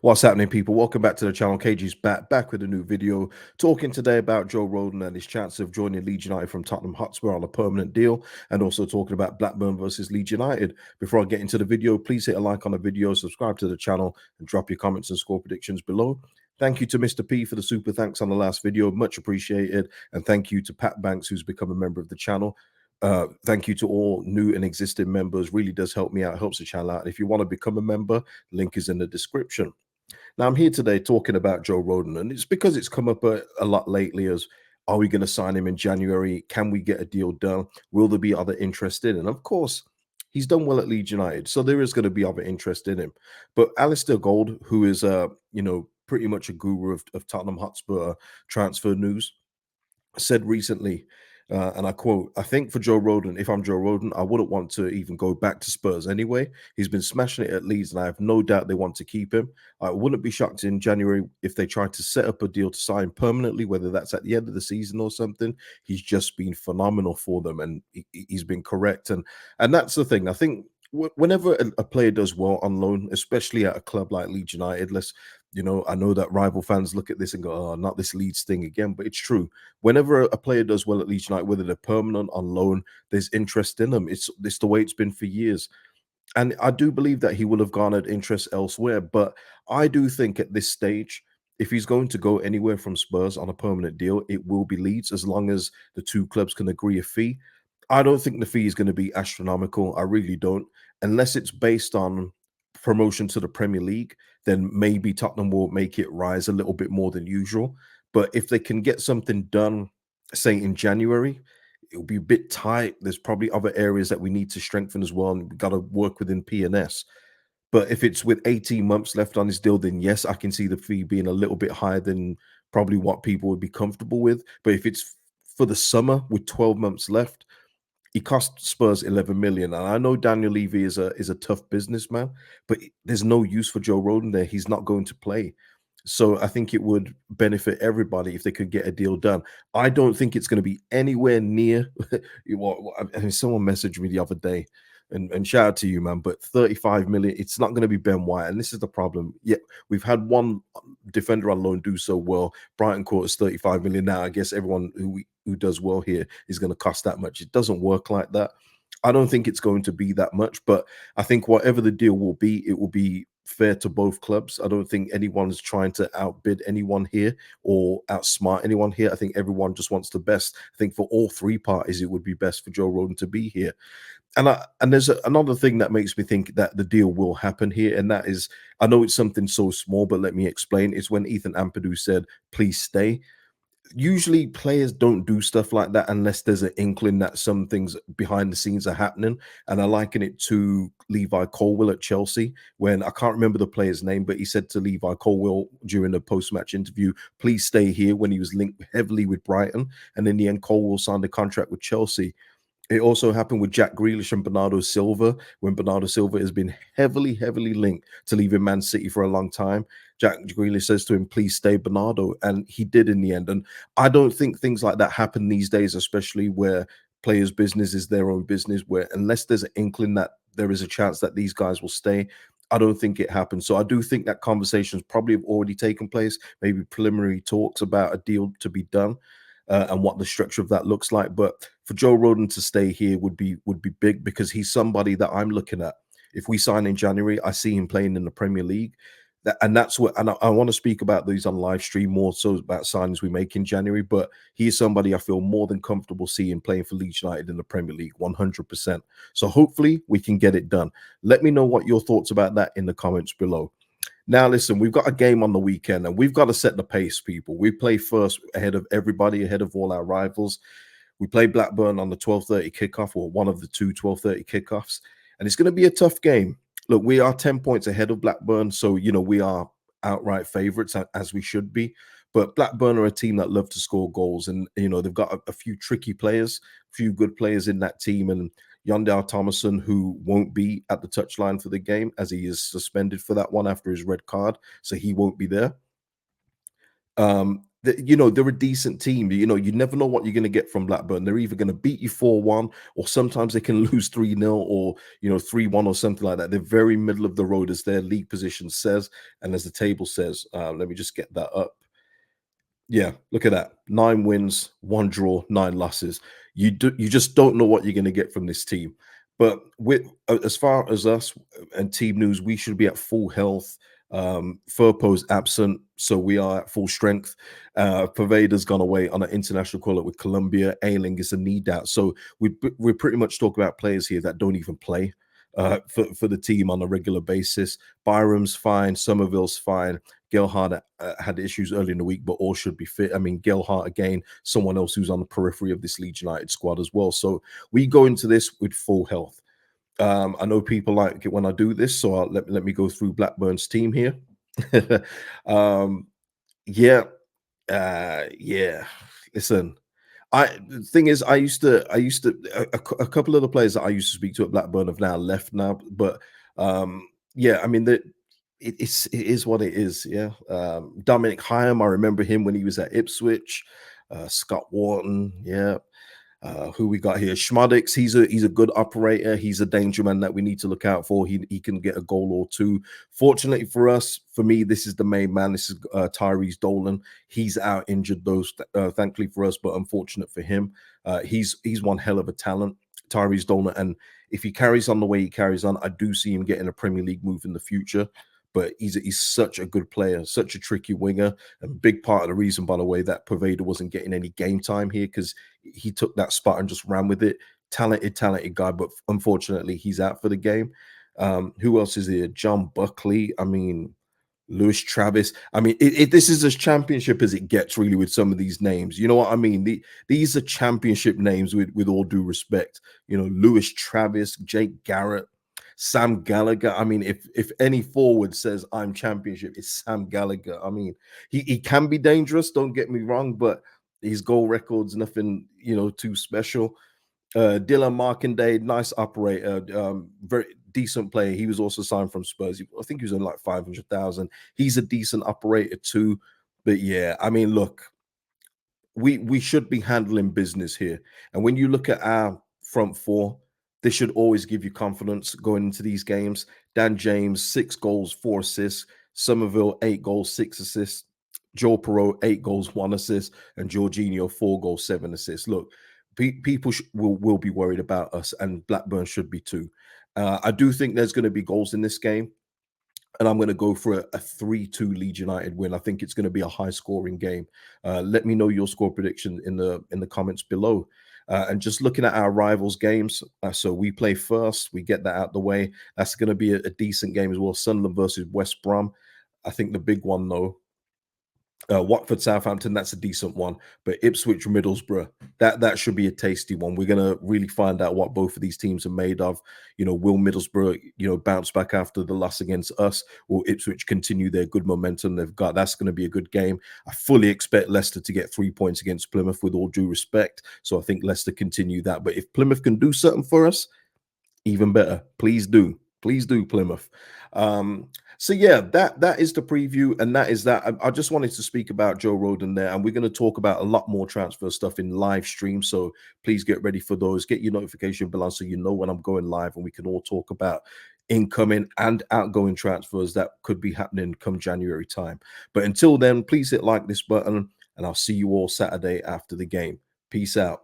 What's happening, people? Welcome back to the channel. KG's back with a new video, talking today about Joe Rodon and his chance of joining Leeds United from Tottenham Hotspur on a permanent deal, and also talking about Blackburn versus Leeds United. Before I get into the video, please hit a like on the video, subscribe to the channel, and drop your comments and score predictions below. Thank you to Mr. P for the super thanks on the last video, much appreciated. And thank you to Pat Banks, who's become a member of the channel. Thank you to all new and existing members. Really does help me out, helps the channel out. And if you want to become a member, link is in the description. Now, I'm here today talking about Joe Rodon, and it's because it's come up a lot lately as, are we going to sign him in January? Can we get a deal done? Will there be other interest in? And of course, he's done well at Leeds United, so there is going to be other interest in him. But Alistair Gold, who is pretty much a guru of Tottenham Hotspur transfer news, said recently, and I quote, "I think for Joe Rodon, if I'm Joe Rodon, I wouldn't want to even go back to Spurs anyway. He's been smashing it at Leeds, and I have no doubt they want to keep him. I wouldn't be shocked in January if they try to set up a deal to sign permanently, whether that's at the end of the season or something. He's just been phenomenal for them, and he's been correct. And that's the thing. I think whenever a player does well on loan, especially at a club like Leeds United, I know that rival fans look at this and go, "Oh, not this Leeds thing again," but it's true. Whenever a player does well at Leeds United, whether they're permanent on loan, there's interest in them. It's the way it's been for years, and I do believe that he will have garnered interest elsewhere. But I do think at this stage, if he's going to go anywhere from Spurs on a permanent deal, it will be Leeds, as long as the two clubs can agree a fee. I don't think the fee is going to be astronomical. I really don't, unless it's based on promotion to the Premier League. Then maybe Tottenham will make it rise a little bit more than usual. But if they can get something done, say in January, it'll be a bit tight. There's probably other areas that we need to strengthen as well, and we've got to work within P&S. But if it's with 18 months left on his deal, then yes, I can see the fee being a little bit higher than probably what people would be comfortable with. But if it's for the summer with 12 months left, he cost Spurs 11 million. And I know Daniel Levy is a tough businessman, but there's no use for Joe Rodon there. He's not going to play. So I think it would benefit everybody if they could get a deal done. I don't think it's going to be anywhere near I mean, someone messaged me the other day, and shout out to you, man. But 35 million, it's not going to be Ben White. And this is the problem. Yeah, we've had one defender on loan do so well. Brighton Court is 35 million now. I guess everyone who does well here is going to cost that much. It doesn't work like that. I don't think it's going to be that much, but I think whatever the deal will be, it will be fair to both clubs. I don't think anyone's trying to outbid anyone here or outsmart anyone here. I think everyone just wants the best. I think for all three parties, it would be best for Joe Rodon to be here. And there's another thing that makes me think that the deal will happen here, and that is, I know it's something so small, but let me explain. It's when Ethan Ampadu said, "Please stay." Usually players don't do stuff like that unless there's an inkling that some things behind the scenes are happening. And I liken it to Levi Colwill at Chelsea, when I can't remember the player's name, but he said to Levi Colwill during a post-match interview, "Please stay here," when he was linked heavily with Brighton. And in the end, Colwill signed a contract with Chelsea. It also happened with Jack Grealish and Bernardo Silva, when Bernardo Silva has been heavily linked to leaving Man City for a long time. Jack Grealish says to him, "Please stay, Bernardo," and he did in the end. And I don't think things like that happen these days, especially where players' business is their own business, where unless there's an inkling that there is a chance that these guys will stay, I don't think it happens. So I do think that conversations probably have already taken place, maybe preliminary talks about a deal to be done. And what the structure of that looks like. But for Joe Rodon to stay here would be big, because he's somebody that I'm looking at. If we sign in January, I see him playing in the Premier League. That's what, and I want to speak about these on live stream more so about signings we make in January. But he is somebody I feel more than comfortable seeing playing for Leeds United in the Premier League, 100%. So hopefully we can get it done. Let me know what your thoughts about that in the comments below. Now, listen, we've got a game on the weekend, and we've got to set the pace, people. We play first ahead of everybody, ahead of all our rivals. We play Blackburn on the 12:30 kickoff, or one of the two 12:30 kickoffs, and it's going to be a tough game. Look, we are 10 points ahead of Blackburn, so, we are outright favourites, as we should be. But Blackburn are a team that love to score goals, and, they've got a few tricky players, a few good players in that team, and Yondell Thomason, who won't be at the touchline for the game, as he is suspended for that one after his red card, so he won't be there. they're a decent team. You never know what you're going to get from Blackburn. They're either going to beat you 4-1, or sometimes they can lose 3-0, or 3-1 or something like that. They're very middle of the road, as their league position says, and as the table says. Let me just get that up. Yeah, look at that. 9 wins, 1 draw, 9 losses. You just don't know what you're gonna get from this team. But as far as us and team news, we should be at full health. Furpo's absent, so we are at full strength. Pervader's gone away on an international call up with Colombia. Ailing is a knee doubt. So we're pretty much talking about players here that don't even play for the team on a regular basis. Byram's fine, Somerville's fine. Gelhardt had issues early in the week, but all should be fit. I mean, Gelhardt, again, someone else who's on the periphery of this Leeds United squad as well. So we go into this with full health. I know people like it when I do this, so let me go through Blackburn's team here. um, yeah, yeah. Listen, the thing is, a couple of the players that I used to speak to at Blackburn have now left now, but yeah, I mean it is what it is. Yeah, Dominic Hyam, I remember him when he was at Ipswich. Scott Wharton, yeah. Who we got here? Schmadix. He's a good operator. He's a danger man that we need to look out for. He can get a goal or two. Fortunately for us, for me, this is the main man. This is Tyrese Dolan. He's out injured, though, thankfully for us, but unfortunate for him. He's one hell of a talent, Tyrese Dolan, and if he carries on the way he carries on, I do see him getting a Premier League move in the future. But he's such a good player, such a tricky winger, and big part of the reason, by the way, that Pervader wasn't getting any game time here, because he took that spot and just ran with it. Talented guy, but unfortunately he's out for the game. Who else is here? John Buckley. I mean, Lewis Travis. I mean, this is as championship as it gets, really, with some of these names. You know what I mean? These are championship names, with all due respect. Lewis Travis, Jake Garrett, Sam Gallagher. I mean, if any forward says I'm championship, it's Sam Gallagher. I mean, he can be dangerous, don't get me wrong, but his goal record's nothing, too special. Dylan Markindale, nice operator, very decent player. He was also signed from Spurs. I think he was in like 500,000. He's a decent operator too. But yeah, I mean, look, we should be handling business here. And when you look at our front four, this should always give you confidence going into these games. Dan James, 6 goals, 4 assists. Somerville, 8 goals, 6 assists. Joe Perot, 8 goals, 1 assist. And Jorginho, 4 goals, 7 assists. Look, people will be worried about us, and Blackburn should be too. I do think there's going to be goals in this game, and I'm going to go for a 3-2 Leeds United win. I think it's going to be a high scoring game. Let me know your score prediction in the comments below. And just looking at our rivals' games, so we play first, we get that out the way. That's going to be a decent game as well. Sunderland versus West Brom. I think the big one, though, Watford, Southampton, that's a decent one. But Ipswich, Middlesbrough, that should be a tasty one. We're gonna really find out what both of these teams are made of. Will Middlesbrough, bounce back after the loss against us? Will Ipswich continue their good momentum they've got? That's going to be a good game. I fully expect Leicester to get 3 points against Plymouth, with all due respect. So I think Leicester continue that. But if Plymouth can do something for us, even better. Please do. Please do, Plymouth. So yeah, that is the preview, and that is that. I just wanted to speak about Joe Rodon there, and we're going to talk about a lot more transfer stuff in live stream. So please get ready for those. Get your notification bell on so you know when I'm going live, and we can all talk about incoming and outgoing transfers that could be happening come January time. But until then, please hit like this button, and I'll see you all Saturday after the game. Peace out.